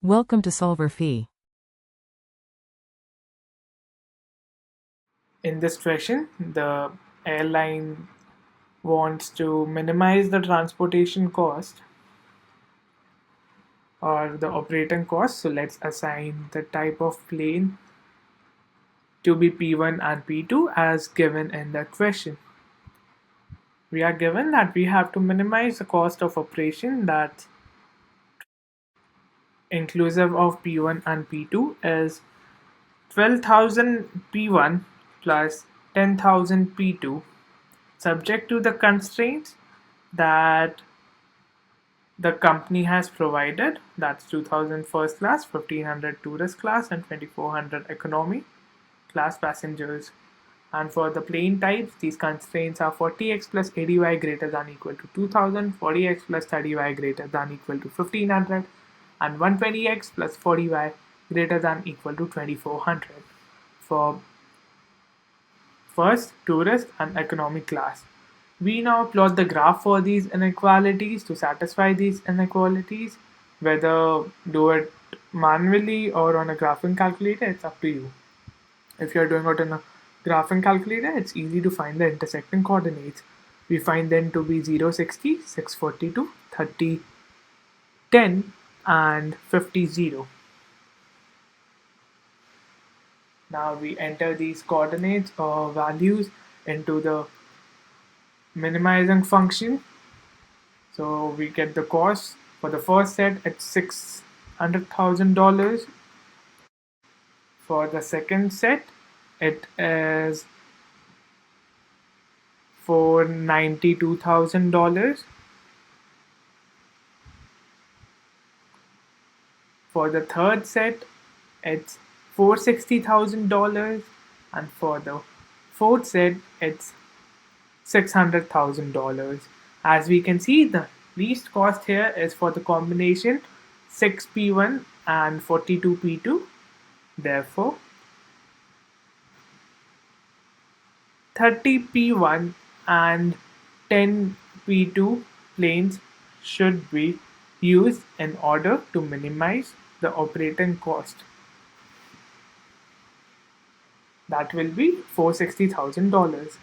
Welcome to solverfy. In this question, the airline wants to minimize the transportation cost or the operating cost. So let's assign the type of plane to be P1 and P2 as given in the question. We are given that we have to minimize the cost of operation that inclusive of P1 and P2 is 12,000 P1 plus 10,000 P2, subject to the constraints that the company has provided. That's 2000 first class, 1500 tourist class, and 2400 economy class passengers. And for the plane types, these constraints are 40x plus 80y greater than equal to 2000, 40x plus 30y greater than equal to 1500, and 120x plus 40y greater than equal to 2400 for first, tourist, and economy class. We now plot the graph for these inequalities to satisfy these inequalities. Whether do it manually or on a graphing calculator, it's up to you. If you're doing it on a graphing calculator, it's easy to find the intersecting coordinates. We find them to be 0, 60, 642, 30, 10, and 50, 0. Now we enter these coordinates or values into the minimizing function. So we get the cost for the first set at $600,000. For the second set, it is for $92,000. For the third set, it's for $60,000, and for the fourth set, it's $600,000. As we can see, the least cost here is for the combination 6P1 and 42P2. Therefore, 30P1 and 10P2 planes should be used in order to minimize the operating cost. That will be $460,000.